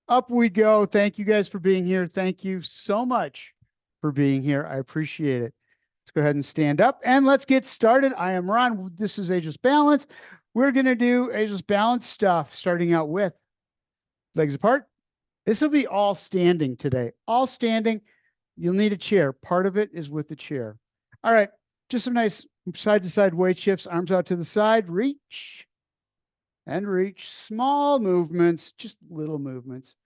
Up we go. Thank you guys for being here. Thank you so much for being here. I appreciate it. Let's go ahead and stand up and let's get started. I am Ron. This is Ageless Balance. We're going to do Ageless Balance stuff, starting out with legs apart. This will be all standing today. All standing. You'll need a chair. Part of it is with the chair. All right. Just some nice side to side weight shifts. Arms out to the side. Reach and reach. Small movements, just little movements.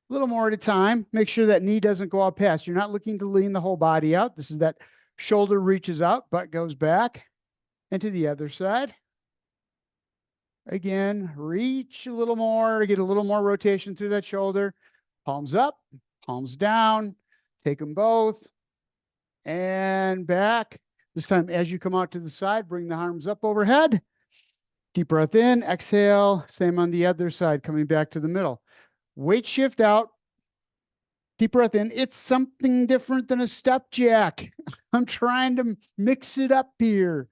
A little more at a time. Make sure that knee doesn't go out past. You're not looking to lean the whole body out. This is that shoulder reaches out, butt goes back, and to the other side. Again, reach a little more, get a little more rotation through that shoulder. Palms up, palms down. Take them both and back. This time, as you come out to the side, bring the arms up overhead. Deep breath in, exhale. Same on the other side, coming back to the middle. Weight shift out. Deep breath in. It's something different than a step jack. I'm trying to mix it up here.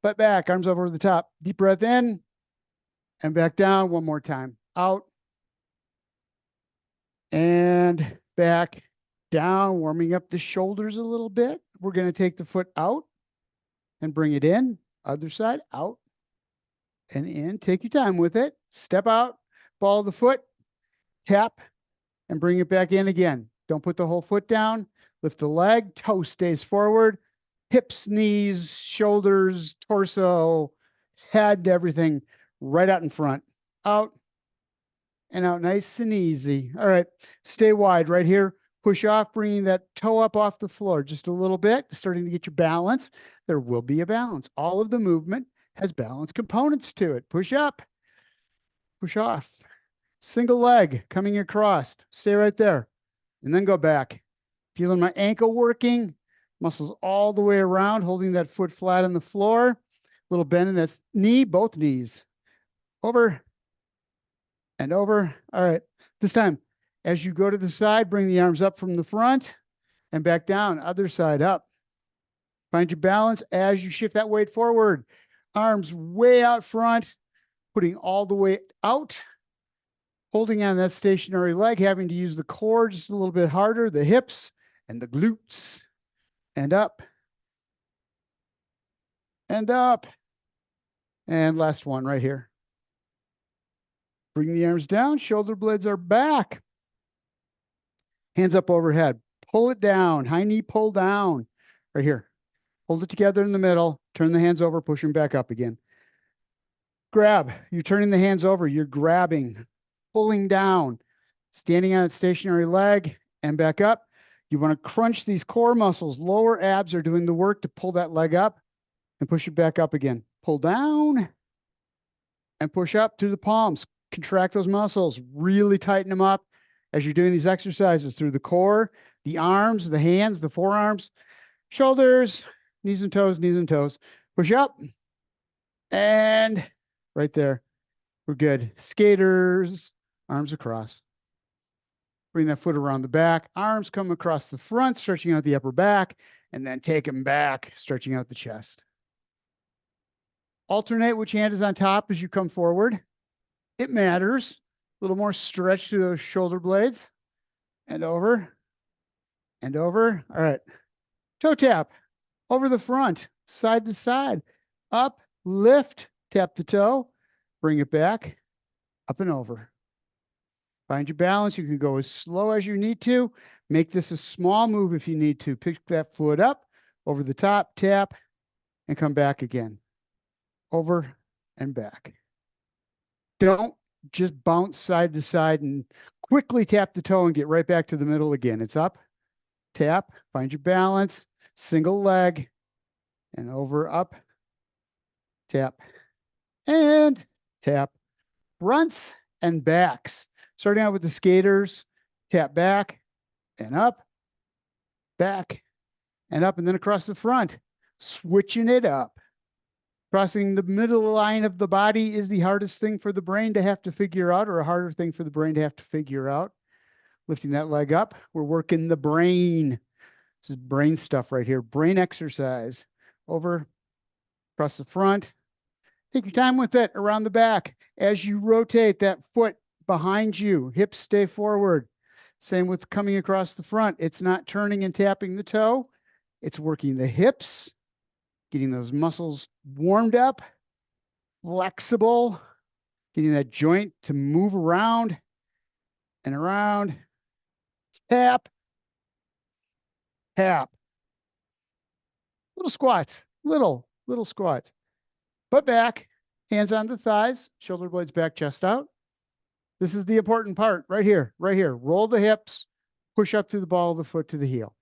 Butt back, arms over the top. Deep breath in and back down one more time. Out and back down, warming up the shoulders a little bit. We're going to take the foot out and bring it in. Other side, out and in. Take your time with it. Step out, ball the foot, tap, and bring it back in again. Don't put the whole foot down. Lift the leg, toe stays forward. Hips, knees, shoulders, torso, head, everything right out in front. Out and out, nice and easy. All right, stay wide right here. Push off, bringing that toe up off the floor just a little bit, starting to get your balance. There will be a balance. All of the movement has balance components to it. Push up, push off. Single leg coming across. Stay right there. And then go back. Feeling my ankle working. Muscles all the way around, holding that foot flat on the floor. Little bend in that knee, both knees. Over and over. All right. This time, as you go to the side, bring the arms up from the front and back down. Other side up. Find your balance as you shift that weight forward. Arms way out front, putting all the weight out. Holding on that stationary leg, having to use the core just a little bit harder, the hips and the glutes. And up. And up. And last one right here. Bring the arms down, shoulder blades are back. Hands up overhead. Pull it down, high knee pull down. Right here. Hold it together in the middle. Turn the hands over, push them back up again. Grab. You're turning the hands over. You're grabbing, pulling down, standing on a stationary leg and back up. You want to crunch these core muscles. Lower abs are doing the work to pull that leg up and push it back up again. Pull down and push up through the palms. Contract those muscles. Really tighten them up as you're doing these exercises through the core, the arms, the hands, the forearms, shoulders, knees and toes, knees and toes. Push up and right there. We're good. Skaters, arms across. Bring that foot around the back. Arms come across the front, stretching out the upper back, and then take them back, stretching out the chest. Alternate which hand is on top as you come forward. It matters. A little more stretch to those shoulder blades. And over. And over. All right. Toe tap. Over the front. Side to side. Up. Lift. Tap the toe. Bring it back. Up and over. Find your balance. You can go as slow as you need to. Make this a small move if you need to. Pick that foot up. Over the top. Tap. And come back again. Over and back. Don't just bounce side to side and quickly tap the toe and get right back to the middle again. It's up, tap, find your balance, single leg, and over, up, tap, and tap. Fronts and backs. Starting out with the skaters, tap back and up, back and up, and then across the front, switching it up. Crossing the middle line of the body is the hardest thing for the brain to have to figure out, or a harder thing for the brain to have to figure out. Lifting that leg up, we're working the brain. This is brain stuff right here. Brain exercise. Over, across the front. Take your time with it, around the back. As you rotate that foot behind you. Hips stay forward. Same with coming across the front. It's not turning and tapping the toe. It's working the hips, getting those muscles warmed up, flexible, getting that joint to move around and around. Tap, tap. Little squats, little squats. Butt back, hands on the thighs, shoulder blades back, chest out. This is the important part right here, right here. Roll the hips, push up through the ball of the foot to the heel.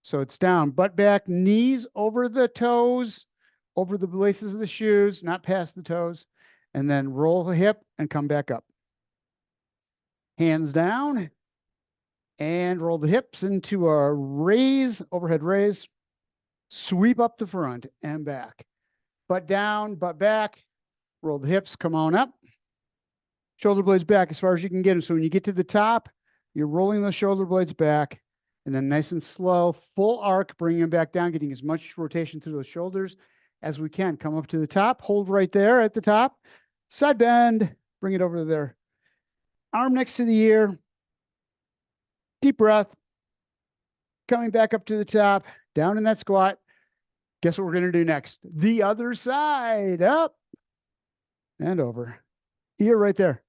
So it's down, butt back, knees over the toes, over the laces of the shoes, not past the toes, and then roll the hip and come back up. Hands down and roll the hips into a raise, overhead raise. Sweep up the front and back. Butt down, butt back. Roll the hips, come on up. Shoulder blades back as far as you can get them. So when you get to the top, you're rolling those shoulder blades back. And then nice and slow, full arc, bringing them back down, getting as much rotation through those shoulders as we can. Come up to the top, hold right there at the top. Side bend, bring it over to there. Arm next to the ear. Deep breath. Coming back up to the top, down in that squat. Guess what we're going to do next? The other side, up and over. Ear right there.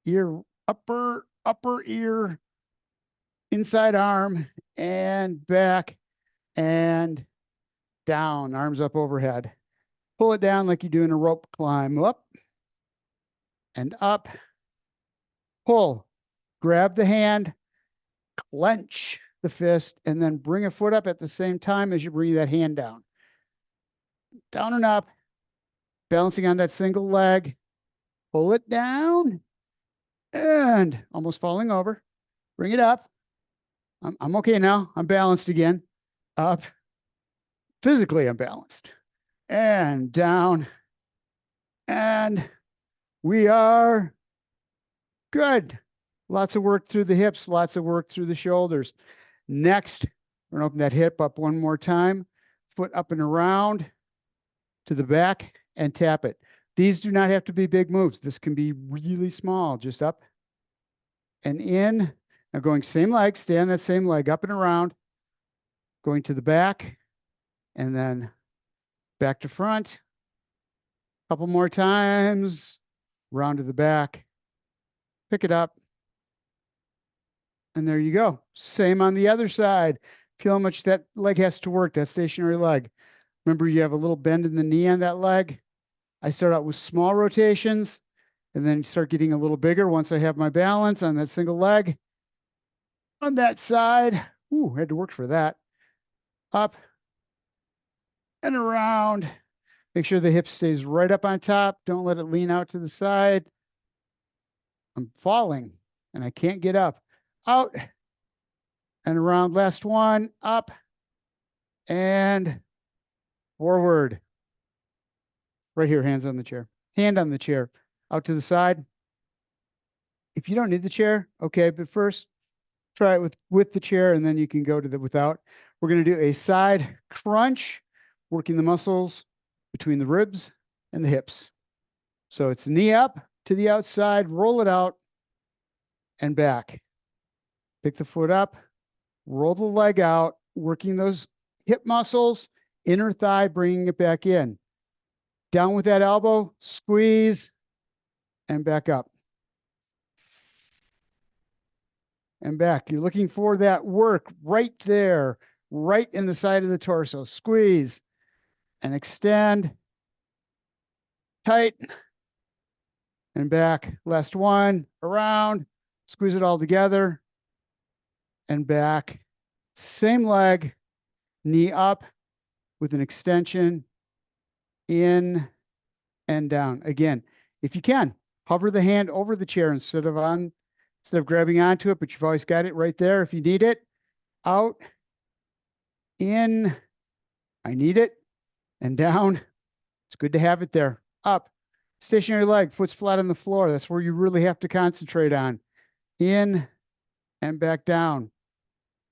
Ear, upper ear, inside arm, and back and down. Arms up overhead. Pull it down like you're doing a rope climb. Up and up. Pull. Grab the hand, clench the fist, and then bring a foot up at the same time as you bring that hand down. Down and up, balancing on that single leg. Pull it down and almost falling over. Bring it up. I'm okay now. I'm balanced again. Up. Physically, I'm balanced. And down. And we are good. Lots of work through the hips, lots of work through the shoulders. Next, we're going to open that hip up one more time. Foot up and around to the back and tap it. These do not have to be big moves. This can be really small, just up and in. Now going same leg, stay on that same leg, up and around, going to the back, and then back to front. Couple more times, round to the back, pick it up, and there you go. Same on the other side. Feel how much that leg has to work, that stationary leg. Remember, you have a little bend in the knee on that leg. I start out with small rotations and then start getting a little bigger once I have my balance on that single leg. On that side, ooh, had to work for that. Up and around. Make sure the hip stays right up on top. Don't let it lean out to the side. I'm falling and I can't get up. Out and around. Last one. Up and forward. Right here, hands on the chair. Hand on the chair. Out to the side. If you don't need the chair, okay, but first try it with the chair and then you can go to the without. We're going to do a side crunch, working the muscles between the ribs and the hips. So it's knee up to the outside, roll it out and back. Pick the foot up, roll the leg out, working those hip muscles, inner thigh, bringing it back in. Down with that elbow, squeeze, and back up. And back. You're looking for that work right there, right in the side of the torso. Squeeze and extend. Tight. And back. Last one. Around. Squeeze it all together. And back. Same leg. Knee up with an extension. In and down. Again, if you can, hover the hand over the chair instead of grabbing onto it, but you've always got it right there if you need it. Out, in, I need it, and down. It's good to have it there. Up, stationary leg, foot's flat on the floor. That's where you really have to concentrate on. In and back down.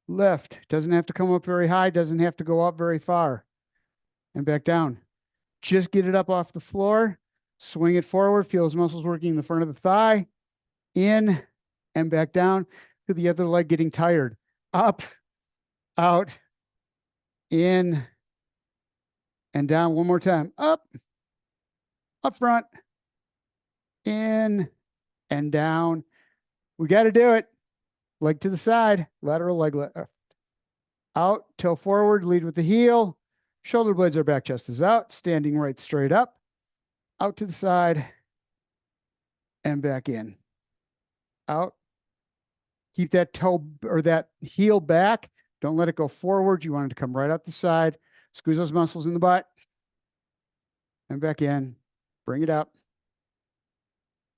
Lift, doesn't have to come up very high, doesn't have to go up very far. And back down. Just get it up off the floor, swing it forward, feel those muscles working in the front of the thigh, in, and back down to the other leg getting tired. Up, out, in, and down one more time. Up front, in, and down. We got to do it. Leg to the side, lateral leg left. Out, toe forward, lead with the heel. Shoulder blades are back, chest is out. Standing right straight up. Out to the side, and back in. Out. Keep that toe or that heel back. Don't let it go forward. You want it to come right out the side. Squeeze those muscles in the butt. And back in. Bring it up.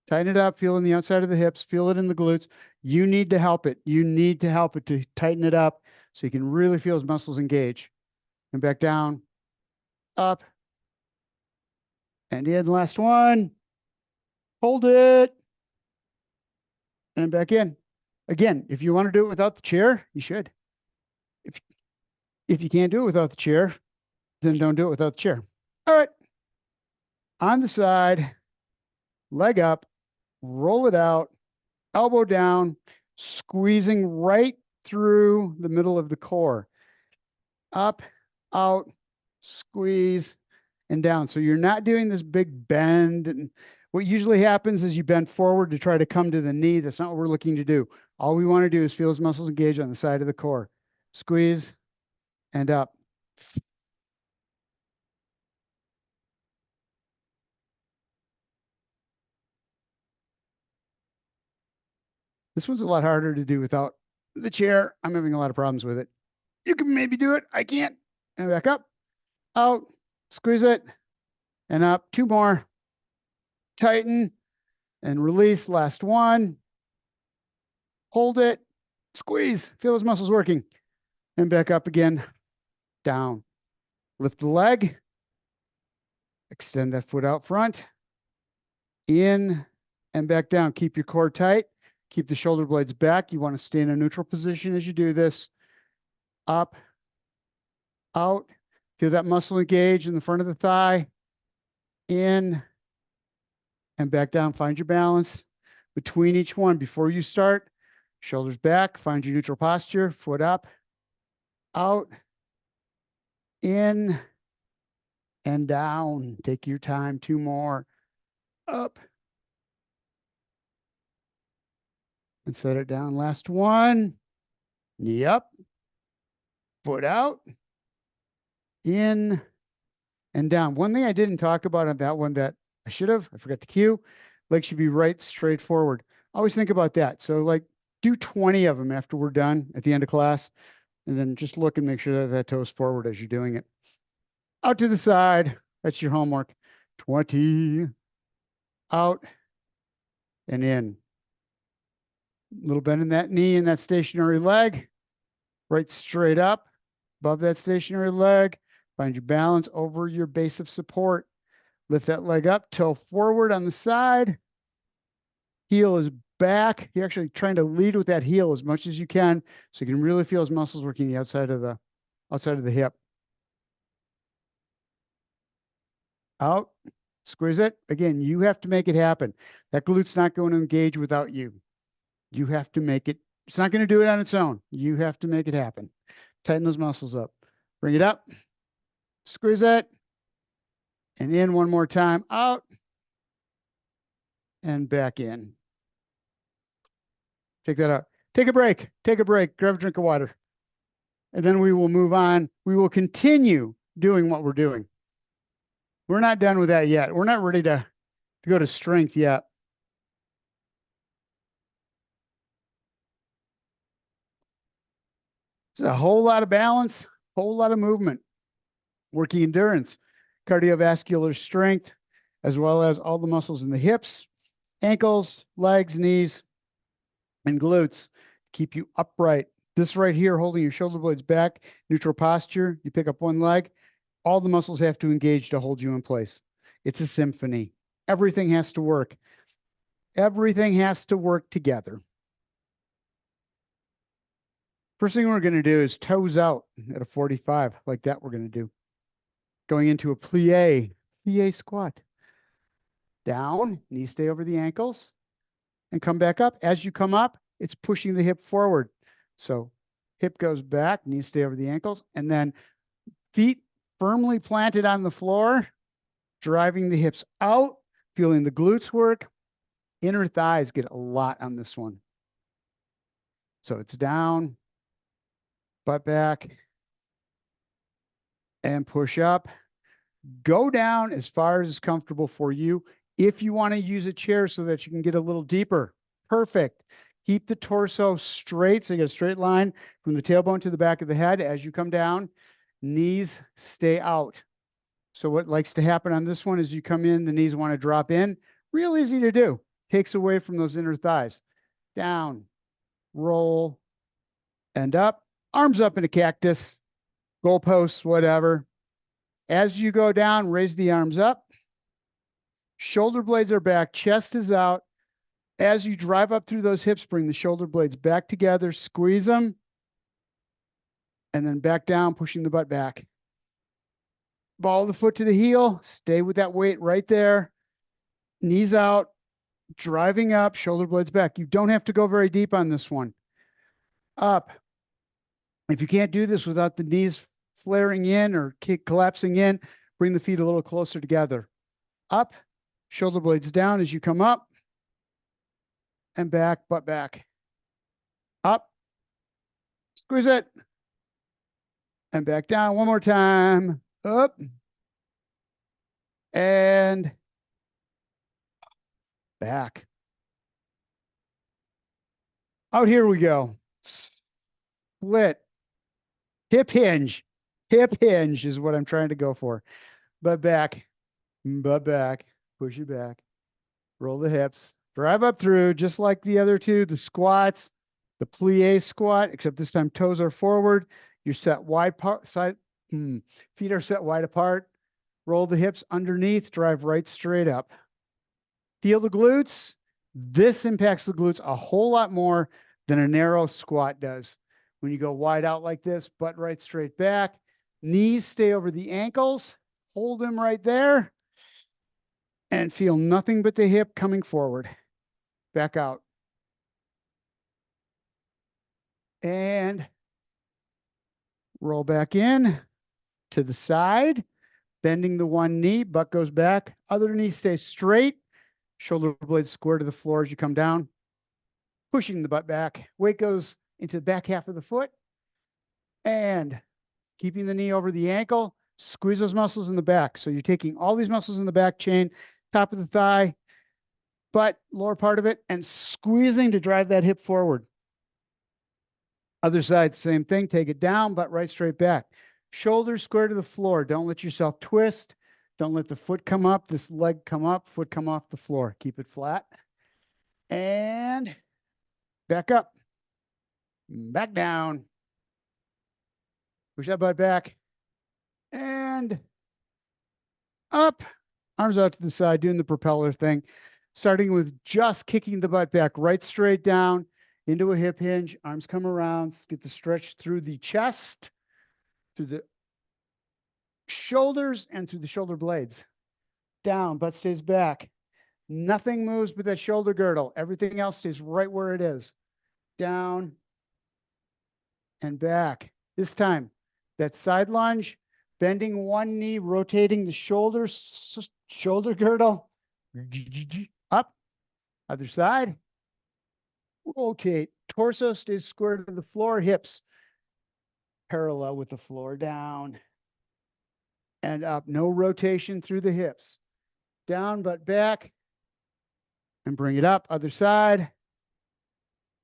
Tighten it up. Feel it in the outside of the hips. Feel it in the glutes. You need to help it. You need to help it to tighten it up so you can really feel those muscles engage. And back down. Up. And in. Last one. Hold it. And back in. Again, if you want to do it without the chair, you should. If you can't do it without the chair, then don't do it without the chair. All right. On the side, leg up, roll it out, elbow down, squeezing right through the middle of the core. Up, out, squeeze, and down. So you're not doing this big bend. And what usually happens is you bend forward to try to come to the knee. That's not what we're looking to do. All we want to do is feel those muscles engage on the side of the core. Squeeze and up. This one's a lot harder to do without the chair. I'm having a lot of problems with it. You can maybe do it. I can't. And back up, out, squeeze it, and up. Two more. Tighten and release. Last one. Hold it, squeeze. Feel those muscles working. And back up again, down. Lift the leg. Extend that foot out front. In and back down. Keep your core tight. Keep the shoulder blades back. You want to stay in a neutral position as you do this. Up, out. Feel that muscle engage in the front of the thigh. In and back down. Find your balance between each one. Before you start, shoulders back. Find your neutral posture. Foot up, out, in, and down. Take your time. Two more. Up. And set it down. Last one. Knee up. Foot out. In and down. One thing I didn't talk about on that one that I should have, I forgot to cue, legs should be right straight forward. Always think about that. So like do 20 of them after we're done at the end of class, and then just look and make sure that that toe's forward as you're doing it. Out to the side. That's your homework. 20. Out and in. A little bend in that knee and that stationary leg. Right straight up above that stationary leg. Find your balance over your base of support. Lift that leg up, toe forward on the side. Heel is back. You're actually trying to lead with that heel as much as you can so you can really feel those muscles working the outside of the hip. Out, squeeze it. Again, you have to make it happen. That glute's not going to engage without you. You have to make it. It's not going to do it on its own. You have to make it happen. Tighten those muscles up. Bring it up. Squeeze it. And in one more time. Out. And back in. Take that out. Take a break. Take a break. Grab a drink of water. And then we will move on. We will continue doing what we're doing. We're not done with that yet. We're not ready to go to strength yet. It's a whole lot of balance, whole lot of movement, working endurance, cardiovascular strength, as well as all the muscles in the hips, ankles, legs, knees, and glutes. Keep you upright. This right here, holding your shoulder blades back, neutral posture. You pick up one leg. All the muscles have to engage to hold you in place. It's a symphony. Everything has to work. Everything has to work together. First thing we're going to do is toes out at a 45, like that we're going to do. Going into a plie squat. Down, knees stay over the ankles. and come back up. As you come up, it's pushing the hip forward. So hip goes back, knees stay over the ankles, and then feet firmly planted on the floor, driving the hips out, feeling the glutes work. Inner thighs get a lot on this one. So it's down, butt back, and push up. Go down as far as is comfortable for you. If you want to use a chair so that you can get a little deeper, perfect. Keep the torso straight so you get a straight line from the tailbone to the back of the head. As you come down, knees stay out. So what likes to happen on this one is you come in, the knees want to drop in. Real easy to do. Takes away from those inner thighs. Down, roll, and up. Arms up in a cactus, goalposts, whatever. As you go down, raise the arms up. Shoulder blades are back, chest is out. As you drive up through those hips, bring the shoulder blades back together, squeeze them, and then back down, pushing the butt back. Ball the foot to the heel, stay with that weight right there. Knees out, driving up, shoulder blades back. You don't have to go very deep on this one. Up. If you can't do this without the knees flaring in or collapsing in, bring the feet a little closer together. Up, shoulder blades down as you come up, and back, butt back. Up, squeeze it, and back down one more time. Up, and back. Out here we go. Split. Hip hinge. Hip hinge is what I'm trying to go for. Butt back. Butt back. Push it back. Roll the hips. Drive up through, just like the other two, the squats, the plie squat, except this time toes are forward. You're set wide feet are set wide apart. Roll the hips underneath, drive right straight up. Feel the glutes. This impacts the glutes a whole lot more than a narrow squat does. When you go wide out like this, butt right straight back, knees stay over the ankles, hold them right there, and feel nothing but the hip coming forward. Back out. And roll back in to the side, bending the one knee, butt goes back, other knee stays straight, shoulder blades square to the floor as you come down, pushing the butt back. Weight goes into the back half of the foot, and keeping the knee over the ankle, squeeze those muscles in the back. So you're taking all these muscles in the back chain, top of the thigh, butt, lower part of it, and squeezing to drive that hip forward. Other side, same thing. Take it down, butt right straight back. Shoulders square to the floor. Don't let yourself twist. Don't let the foot come up, this leg come up, foot come off the floor. Keep it flat. And back up. Back down. Push that butt back. And up. Arms out to the side, doing the propeller thing. Starting with just kicking the butt back right straight down into a hip hinge. Arms come around. Get the stretch through the chest, through the shoulders, and through the shoulder blades. Down, butt stays back. Nothing moves but that shoulder girdle. Everything else stays right where it is. Down and back. This time, that side lunge, bending one knee, rotating the shoulders, shoulder girdle. Up, other side. Rotate. Torso stays square to the floor, hips parallel with the floor. Down and up. No rotation through the hips. Down, but back. And bring it up. Other side.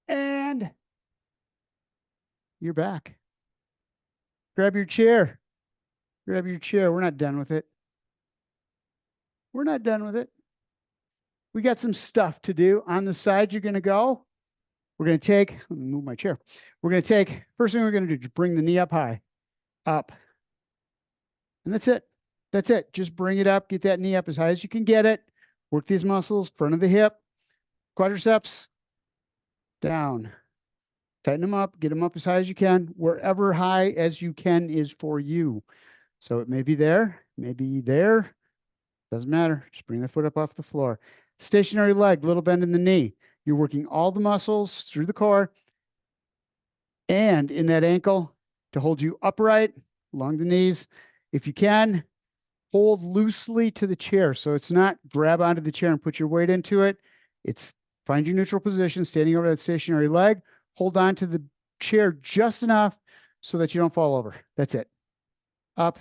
And you're back. Grab your chair. Grab your chair. We're not done with it. We're not done with it. We got some stuff to do. On the side, you're going to go. We're going to take, let me move my chair. We're going to take, first thing we're going to do is bring the knee up high. Up. And that's it. That's it. Just bring it up. Get that knee up as high as you can get it. Work these muscles, front of the hip, quadriceps, down. Tighten them up. Get them up as high as you can. Wherever high as you can is for you. So it may be there, maybe there. Doesn't matter. Just bring the foot up off the floor. Stationary leg, little bend in the knee. You're working all the muscles through the core and in that ankle to hold you upright along the knees. If you can, hold loosely to the chair. So it's not grab onto the chair and put your weight into it. It's find your neutral position, standing over that stationary leg. Hold on to the chair just enough so that you don't fall over. That's it. Up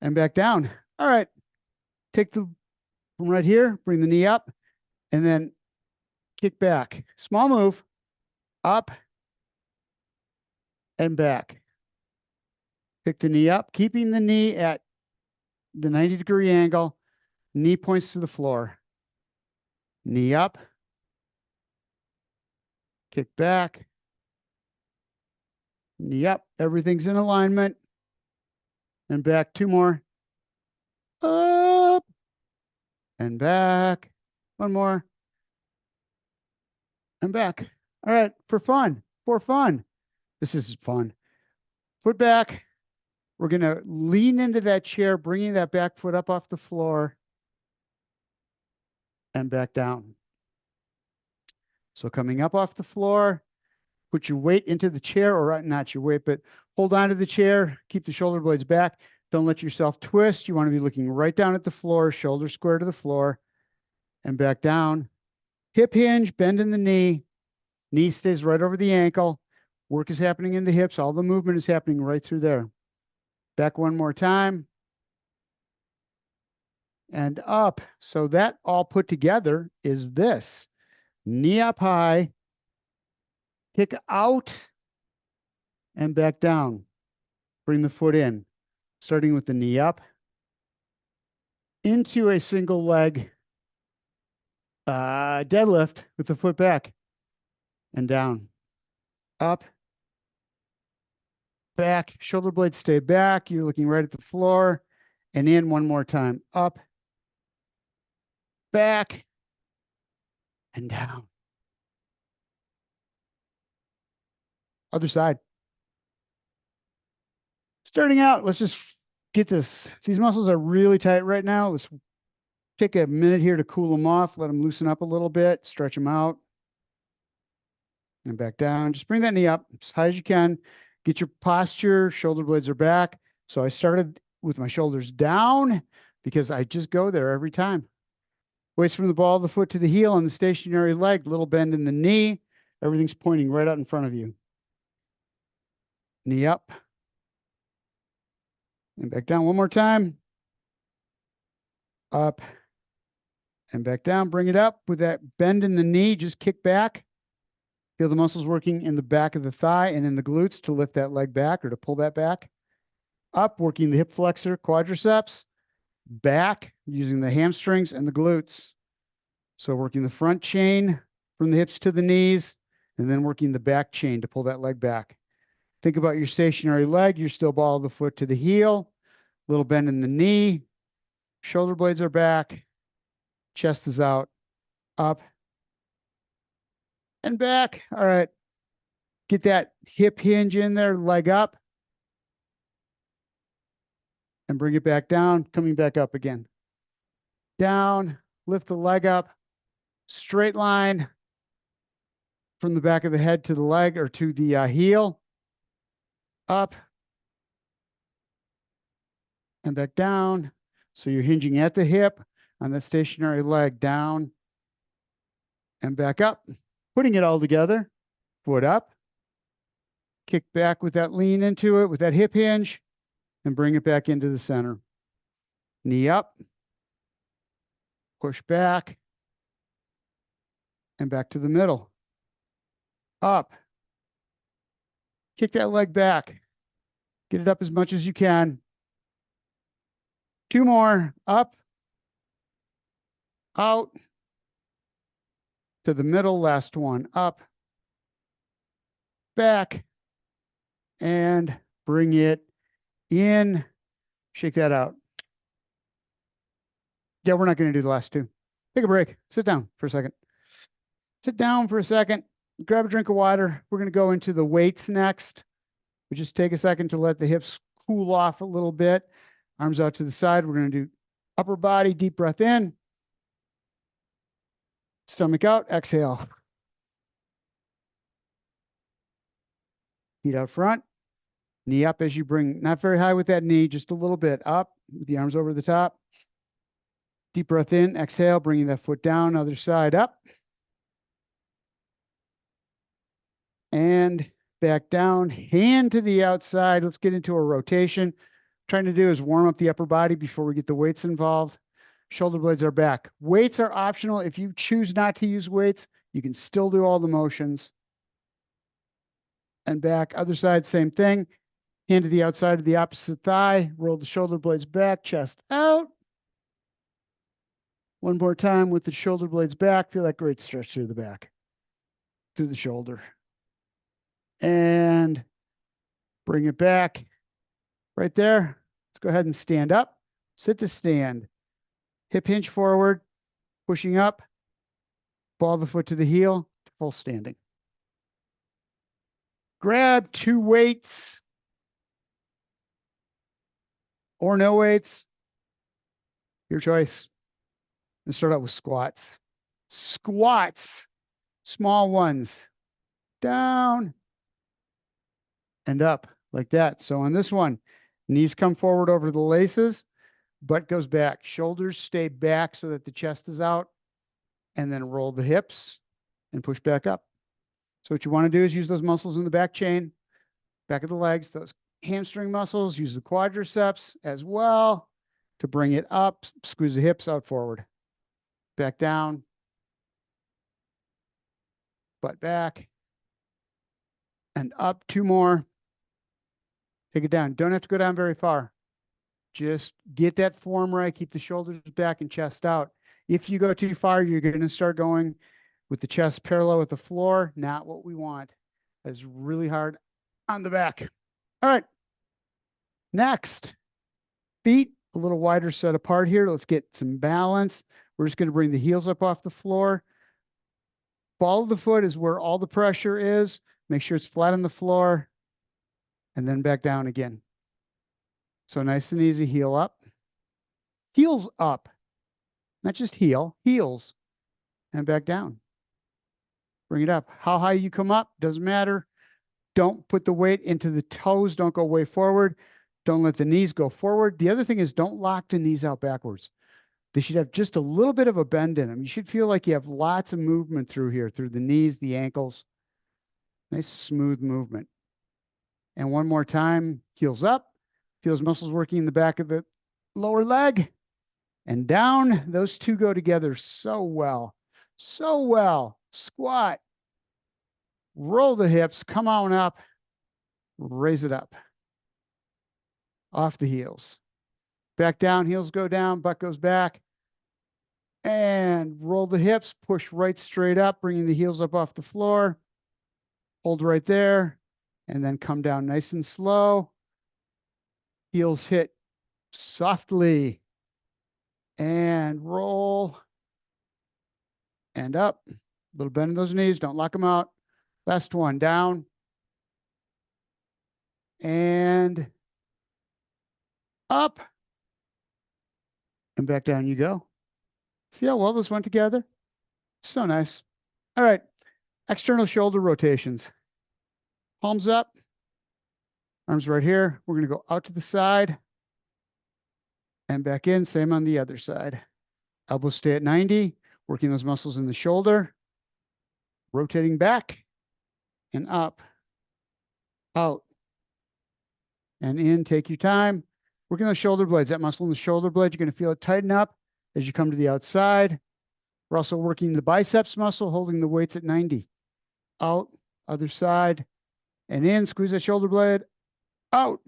and back down. All right. Take the from right here, bring the knee up, and then kick back. Small move. Up and back. Pick the knee up, keeping the knee at the 90-degree angle. Knee points to the floor. Knee up. Kick back. Knee up. Everything's in alignment. And back. Two more. Up and back. One more. And back. All right. For fun. For fun. This is fun. Foot back. We're going to lean into that chair, bringing that back foot up off the floor and back down. So coming up off the floor, put your weight into the chair, or not your weight, but hold on to the chair. Keep the shoulder blades back. Don't let yourself twist. You want to be looking right down at the floor, shoulder square to the floor, and back down. Hip hinge, bend in the knee. Knee stays right over the ankle. Work is happening in the hips. All the movement is happening right through there. Back one more time. And up. So that all put together is this. Knee up high. Kick out and back down. Bring the foot in, starting with the knee up into a single leg deadlift with the foot back and down. Up, back, shoulder blades stay back. You're looking right at the floor and in one more time. Up, back, and down. Other side. Starting out, let's just get this. These muscles are really tight right now. Let's take a minute here to cool them off. Let them loosen up a little bit. Stretch them out. And back down. Just bring that knee up as high as you can. Get your posture. Shoulder blades are back. So I started with my shoulders down because I just go there every time. Weights from the ball of the foot to the heel on the stationary leg. Little bend in the knee. Everything's pointing right out in front of you. Knee up. And back down one more time. Up. And back down. Bring it up with that bend in the knee. Just kick back. Feel the muscles working in the back of the thigh and in the glutes to lift that leg back or to pull that back. Up, working the hip flexor, quadriceps. Back, using the hamstrings and the glutes. So working the front chain from the hips to the knees, and then working the back chain to pull that leg back. Think about your stationary leg. You're still ball of the foot to the heel. Little bend in the knee. Shoulder blades are back. Chest is out. Up. And back. All right. Get that hip hinge in there, leg up. And bring it back down, coming back up again. Down, lift the leg up. Straight line from the back of the head to the leg or to the heel. Up. And back down. So you're hinging at the hip on the stationary leg. Down. And back up. Putting it all together. Foot up. Kick back with that lean into it, with that hip hinge, and bring it back into the center. Knee up. Push back. And back to the middle. Up. Kick that leg back. Get it up as much as you can. Two more. Up. Out. To the middle. Last one. Up. Back. And bring it in. Shake that out. Yeah, we're not going to do the last two. Take a break. Sit down for a second. Sit down for a second. Grab a drink of water. We're going to go into the weights next. We just take a second to let the hips cool off a little bit. Arms out to the side. We're going to do upper body, deep breath in. Stomach out, exhale. Feet out front, knee up as you bring, not very high with that knee, just a little bit up, with the arms over the top. Deep breath in, exhale, bringing that foot down, other side up. And back down, hand to the outside. Let's get into a rotation. Trying to do is warm up the upper body before we get the weights involved. Shoulder blades are back. Weights are optional. If you choose not to use weights, you can still do all the motions. And back, other side, same thing. Hand to the outside of the opposite thigh. Roll the shoulder blades back, chest out. One more time with the shoulder blades back. Feel that great stretch through the back, through the shoulder. And bring it back right there. Let's go ahead and stand up. Sit to stand. Hip hinge forward, pushing up. Ball the foot to the heel, full standing. Grab 2 weights or no weights. Your choice. Let's start out with squats. Squats, small ones, down and up like that. So on this one, knees come forward over the laces, butt goes back, shoulders stay back so that the chest is out, and then roll the hips and push back up. So what you want to do is use those muscles in the back chain, back of the legs, those hamstring muscles, use the quadriceps as well to bring it up, squeeze the hips out forward, back down, butt back, and up. 2 more. Take it down. Don't have to go down very far. Just get that form right. Keep the shoulders back and chest out. If you go too far, you're going to start going with the chest parallel with the floor. Not what we want. That's really hard on the back. All right. Next, feet a little wider set apart here. Let's get some balance. We're just going to bring the heels up off the floor. Ball of the foot is where all the pressure is. Make sure it's flat on the floor. And then back down again. So nice and easy, heel up. Heels up. Not just heel, heels. And back down. Bring it up. How high you come up, doesn't matter. Don't put the weight into the toes. Don't go way forward. Don't let the knees go forward. The other thing is don't lock the knees out backwards. They should have just a little bit of a bend in them. You should feel like you have lots of movement through here, through the knees, the ankles. Nice smooth movement. And one more time, heels up. Feels muscles working in the back of the lower leg. And down. Those two go together so well. So well. Squat. Roll the hips. Come on up. Raise it up. Off the heels. Back down. Heels go down. Butt goes back. And roll the hips. Push right straight up. Bringing the heels up off the floor. Hold right there. And then come down nice and slow. Heels hit softly. And roll. And up. A little bend in those knees. Don't lock them out. Last one. Down. And up. And back down you go. See how well this went together? So nice. All right. External shoulder rotations. Palms up. Arms right here. We're going to go out to the side. And back in. Same on the other side. Elbows stay at 90. Working those muscles in the shoulder. Rotating back. And up. Out. And in. Take your time. Working those shoulder blades. That muscle in the shoulder blade, you're going to feel it tighten up as you come to the outside. We're also working the biceps muscle, holding the weights at 90. Out, other side, and in. Squeeze that shoulder blade. Out,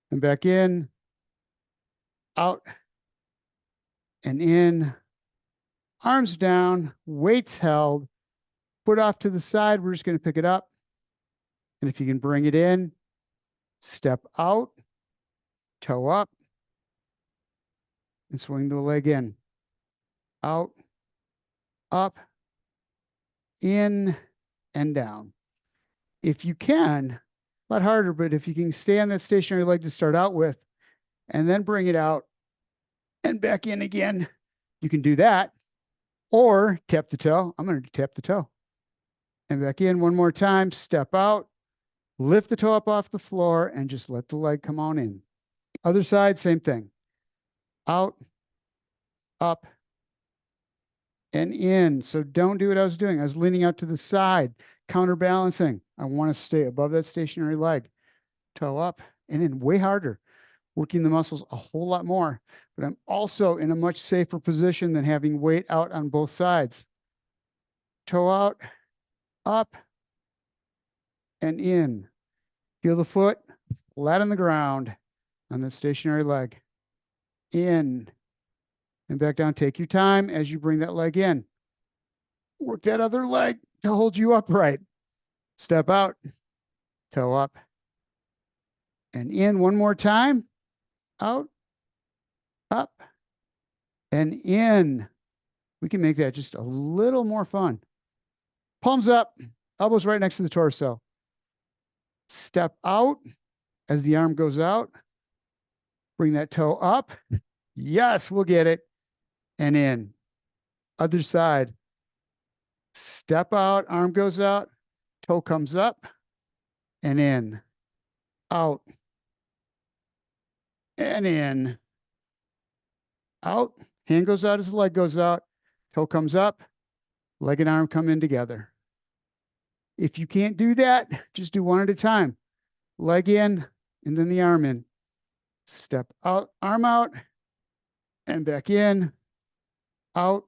and back in. Out, and in. Arms down, weights held. Foot off to the side. We're just going to pick it up. And if you can bring it in, step out, toe up, and swing the leg in. Out, up, in, and down. If you can, a lot harder, but if you can stay on that stationary leg to start out with, and then bring it out and back in again, you can do that. Or tap the toe. I'm going to tap the toe. And back in one more time. Step out. Lift the toe up off the floor and just let the leg come on in. Other side, same thing. Out, up, and in. So don't do what I was doing. I was leaning out to the side, counterbalancing. I want to stay above that stationary leg. Toe up and in way harder, working the muscles a whole lot more. But I'm also in a much safer position than having weight out on both sides. Toe out, up, and in. Feel the foot flat on the ground on the stationary leg. In and back down. Take your time as you bring that leg in. Work that other leg to hold you upright. Step out, toe up, and in one more time. Out, up, and in. We can make that just a little more fun. Palms up, elbows right next to the torso. Step out as the arm goes out. Bring that toe up. Yes, we'll get it. And in. Other side. Step out, arm goes out, toe comes up, and in. Out. And in. Out. Hand goes out as the leg goes out. Toe comes up. Leg and arm come in together. If you can't do that, just do one at a time. Leg in, and then the arm in. Step out, arm out, and back in. Out.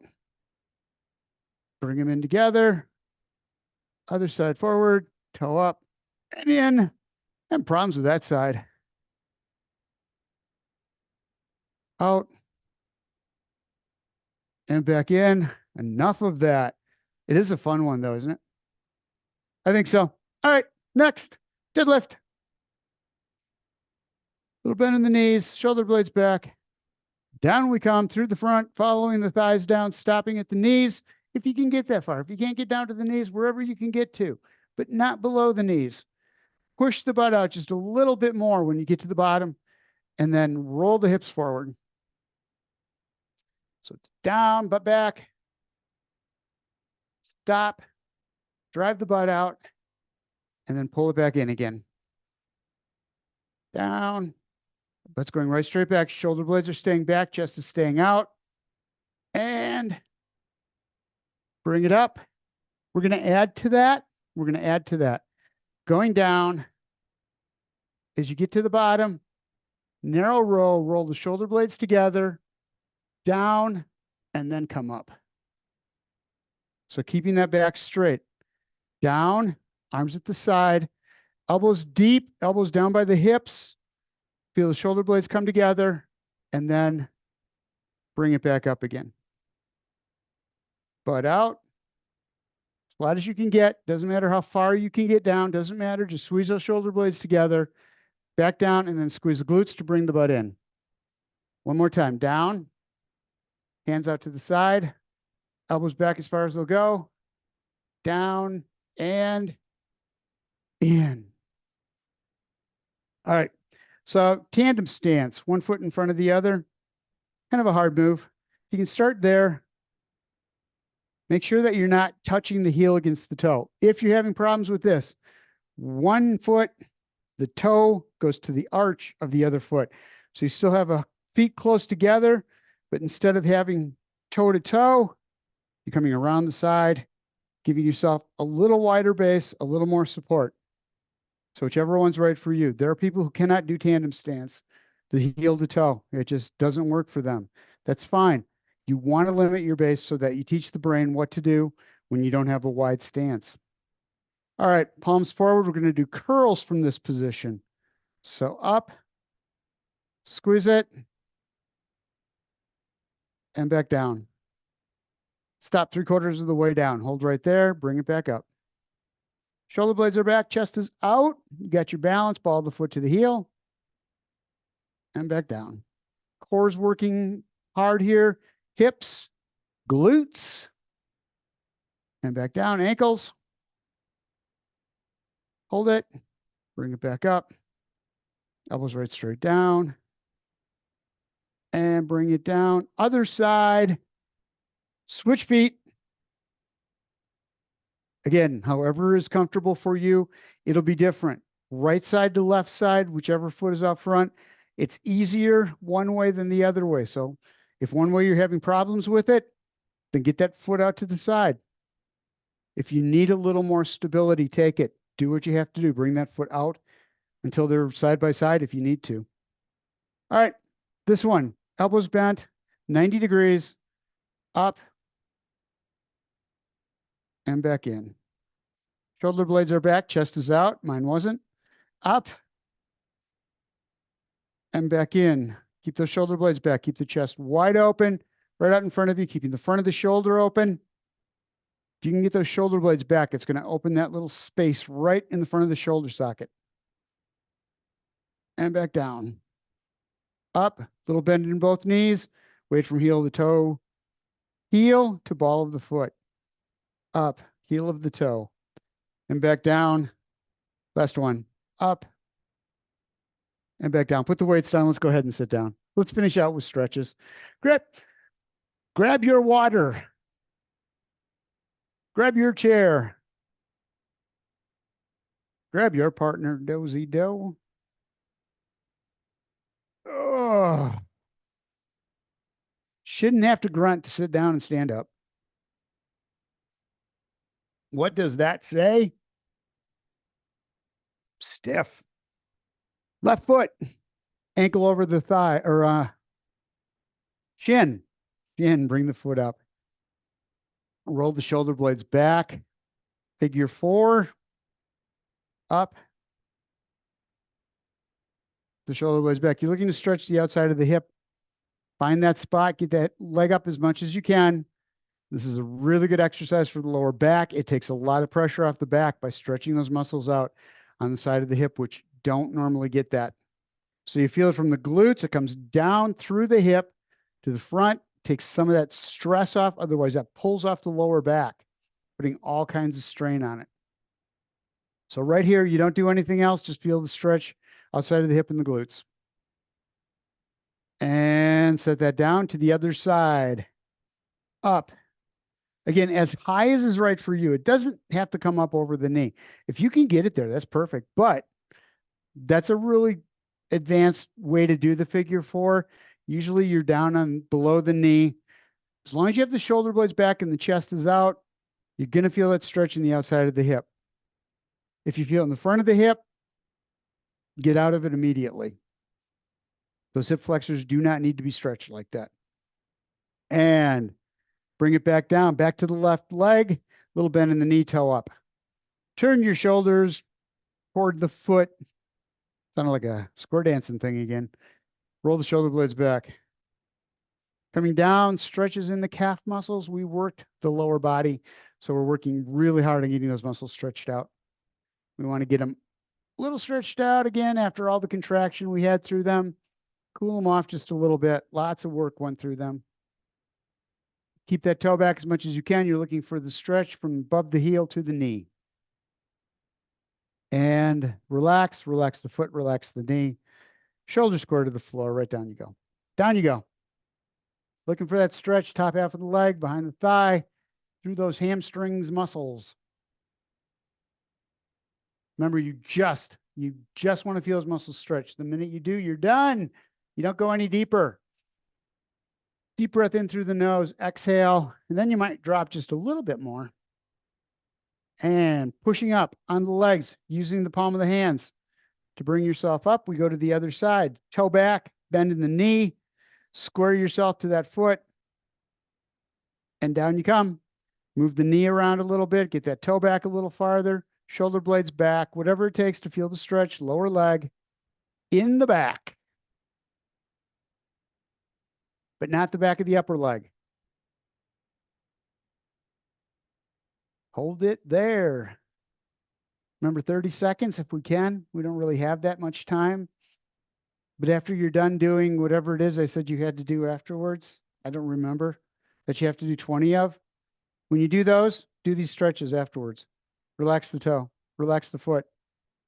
Bring them in together. Other side forward, toe up, and in. And problems with that side. Out. And back in. Enough of that. It is a fun one, though, isn't it? I think so. All right, next, deadlift. Little bend in the knees, shoulder blades back. Down we come through the front, following the thighs down, stopping at the knees. If you can get that far, if you can't get down to the knees, wherever you can get to, but not below the knees. Push the butt out just a little bit more when you get to the bottom, and then roll the hips forward. So it's down, butt back. Stop, drive the butt out, and then pull it back in again. Down, butt's going right straight back. Shoulder blades are staying back, chest is staying out. And bring it up. We're going to add to that. We're going to add to that. Going down, as you get to the bottom, narrow row, roll the shoulder blades together, down, and then come up. So keeping that back straight. Down, arms at the side, elbows deep, elbows down by the hips. Feel the shoulder blades come together, and then bring it back up again. Butt out, as flat as you can get. Doesn't matter how far you can get down. Doesn't matter. Just squeeze those shoulder blades together. Back down, and then squeeze the glutes to bring the butt in. One more time. Down, hands out to the side, elbows back as far as they'll go. Down and in. All right. So tandem stance, one foot in front of the other. Kind of a hard move. You can start there. Make sure that you're not touching the heel against the toe. If you're having problems with this, one foot, the toe goes to the arch of the other foot. So you still have a feet close together, but instead of having toe to toe, you're coming around the side, giving yourself a little wider base, a little more support. So whichever one's right for you. There are people who cannot do tandem stance, the heel to toe. It just doesn't work for them. That's fine. You want to limit your base so that you teach the brain what to do when you don't have a wide stance. All right, palms forward. We're going to do curls from this position. So up, squeeze it, and back down. Stop 3/4 of the way down. Hold right there. Bring it back up. Shoulder blades are back. Chest is out. You got your balance. Ball the foot to the heel. And back down. Core's working hard here. Hips, glutes, and back down. Ankles. Hold it. Bring it back up. Elbows right straight down. And bring it down. Other side. Switch feet. Again, however is comfortable for you, it'll be different. Right side to left side, whichever foot is out front. It's easier one way than the other way. So if one way you're having problems with it, then get that foot out to the side. If you need a little more stability, take it. Do what you have to do. Bring that foot out until they're side by side if you need to. All right, this one, elbows bent, 90 degrees, up and back in. Shoulder blades are back, chest is out. Mine wasn't. Up and back in. Keep those shoulder blades back. Keep the chest wide open, right out in front of you, keeping the front of the shoulder open. If you can get those shoulder blades back, it's going to open that little space right in the front of the shoulder socket. And back down. Up, little bend in both knees. Weight from heel to toe. Heel to ball of the foot. Up, heel of the toe. And back down. Last one. Up and back down. Put the weights down. Let's go ahead and sit down. Let's finish out with stretches. Grab your water. Grab your chair. Grab your partner, dozy do. Oh, shouldn't have to grunt to sit down and stand up. What does that say? Stiff. Left foot, ankle over the thigh, or shin. Shin, bring the foot up. Roll the shoulder blades back. Figure 4. Up. The shoulder blades back. You're looking to stretch the outside of the hip. Find that spot. Get that leg up as much as you can. This is a really good exercise for the lower back. It takes a lot of pressure off the back by stretching those muscles out on the side of the hip, which don't normally get that. So you feel it from the glutes. It comes down through the hip to the front, takes some of that stress off. Otherwise, that pulls off the lower back, putting all kinds of strain on it. So right here, you don't do anything else. Just feel the stretch outside of the hip and the glutes. And set that down to the other side. Up. Again, as high as is right for you. It doesn't have to come up over the knee. If you can get it there, that's perfect. But that's a really advanced way to do the figure 4. Usually you're down on below the knee. As long as you have the shoulder blades back and the chest is out, you're going to feel that stretch in the outside of the hip. If you feel it in the front of the hip, get out of it immediately. Those hip flexors do not need to be stretched like that. And bring it back down, back to the left leg, little bend in the knee, toe up. Turn your shoulders toward the foot. Sounded like a square dancing thing again. Roll the shoulder blades back. Coming down, stretches in the calf muscles. We worked the lower body, so we're working really hard on getting those muscles stretched out. We want to get them a little stretched out again after all the contraction we had through them. Cool them off just a little bit. Lots of work went through them. Keep that toe back as much as you can. You're looking for the stretch from above the heel to the knee. And relax, relax the foot, relax the knee. Shoulder square to the floor, right down you go. Down you go. Looking for that stretch, top half of the leg, behind the thigh, through those hamstrings muscles. Remember, you just want to feel those muscles stretch. The minute you do, you're done. You don't go any deeper. Deep breath in through the nose, exhale, and then you might drop just a little bit more. And pushing up on the legs, using the palm of the hands to bring yourself up. We go to the other side. Toe back, bend in the knee, square yourself to that foot, and down you come. Move the knee around a little bit, get that toe back a little farther, shoulder blades back, whatever it takes to feel the stretch, lower leg in the back, but not the back of the upper leg. Hold it there. Remember, 30 seconds if we can. We don't really have that much time. But after you're done doing whatever it is I said you had to do afterwards, I don't remember, that you have to do 20 of. When you do those, do these stretches afterwards. Relax the toe, relax the foot.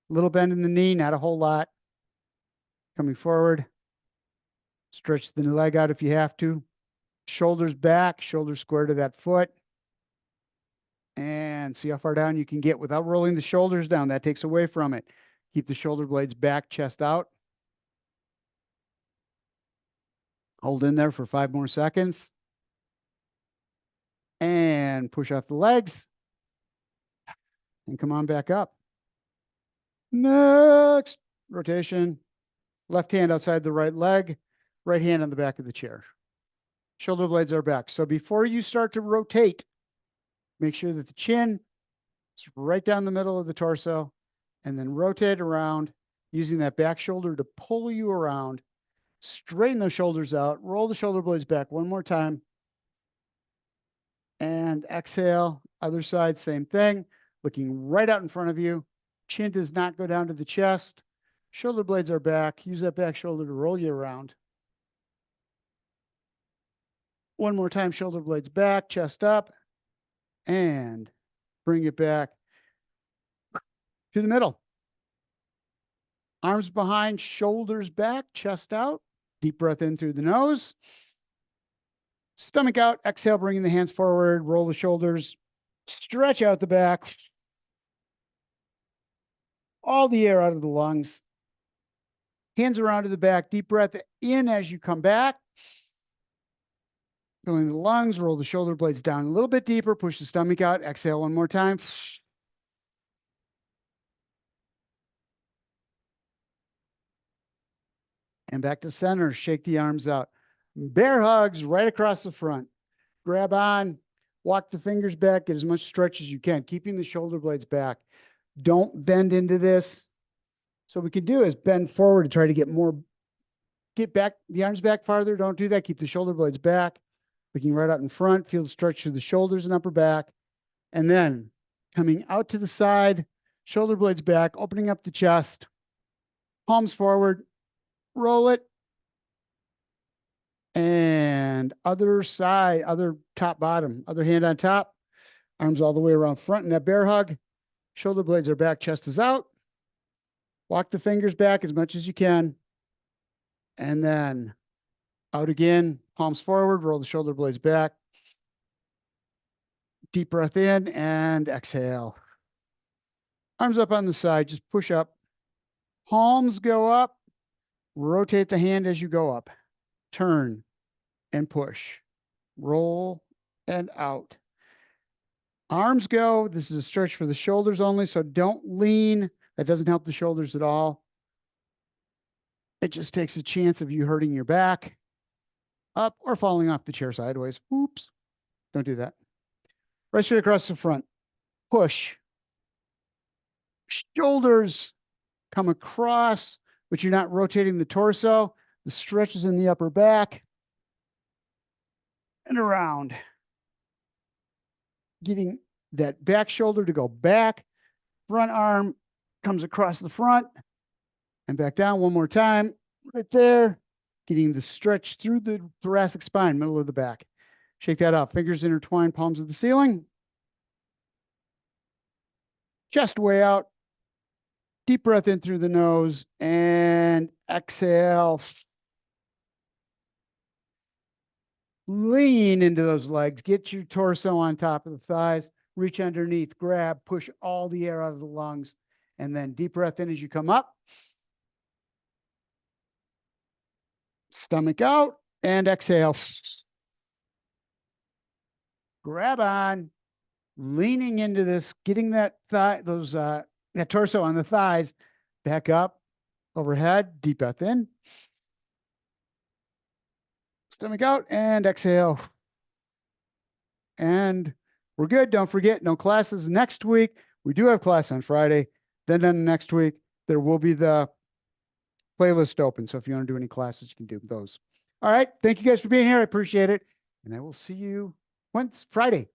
A little bend in the knee, not a whole lot. Coming forward. Stretch the leg out if you have to. Shoulders back, shoulders square to that foot. And see how far down you can get without rolling the shoulders down. That takes away from it. Keep the shoulder blades back, chest out. Hold in there for 5 more seconds. And push off the legs. And come on back up. Next. Rotation. Left hand outside the right leg. Right hand on the back of the chair. Shoulder blades are back. So before you start to rotate, make sure that the chin is right down the middle of the torso. And then rotate around using that back shoulder to pull you around. Straighten those shoulders out. Roll the shoulder blades back one more time. And exhale. Other side, same thing. Looking right out in front of you. Chin does not go down to the chest. Shoulder blades are back. Use that back shoulder to roll you around. One more time, shoulder blades back, chest up. And bring it back to the middle. Arms behind, shoulders back, chest out. Deep breath in through the nose. Stomach out, exhale, bringing the hands forward, roll the shoulders, stretch out the back. All the air out of the lungs. Hands around to the back, deep breath in as you come back. Filling the lungs, roll the shoulder blades down a little bit deeper, push the stomach out, exhale one more time. And back to center, shake the arms out. Bear hugs right across the front. Grab on, walk the fingers back, get as much stretch as you can, keeping the shoulder blades back. Don't bend into this. So what we can do is bend forward to try to get back, the arms back farther. Don't do that. Keep the shoulder blades back, looking right out in front. Feel the stretch through the shoulders and upper back. And then coming out to the side, shoulder blades back, opening up the chest, palms forward, roll it. And other side, other top, bottom, other hand on top, arms all the way around front in that bear hug. Shoulder blades are back, chest is out. Walk the fingers back as much as you can. And then out again, palms forward, roll the shoulder blades back. Deep breath in and exhale. Arms up on the side, just push up. Palms go up. Rotate the hand as you go up. Turn and push. Roll and out. Arms go. This is a stretch for the shoulders only, so don't lean. That doesn't help the shoulders at all. It just takes a chance of you hurting your back, up, or falling off the chair sideways. Oops. Don't do that. Right straight across the front. Push. Shoulders come across, but you're not rotating the torso. The stretch is in the upper back. And around. Getting that back shoulder to go back. Front arm comes across the front. And back down one more time. Right there. Getting the stretch through the thoracic spine, middle of the back. Shake that out. Fingers intertwined, palms of the ceiling. Chest way out. Deep breath in through the nose and exhale. Lean into those legs. Get your torso on top of the thighs. Reach underneath, grab, push all the air out of the lungs. And then deep breath in as you come up. Stomach out and exhale. Grab on. Leaning into this, getting that thigh, that torso on the thighs, back up, overhead, deep breath in. Stomach out and exhale. And we're good. Don't forget, no classes next week. We do have class on Friday. Then next week, there will be the playlist open. So if you want to do any classes, you can do those. All right. Thank you guys for being here. I appreciate it. And I will see you Friday.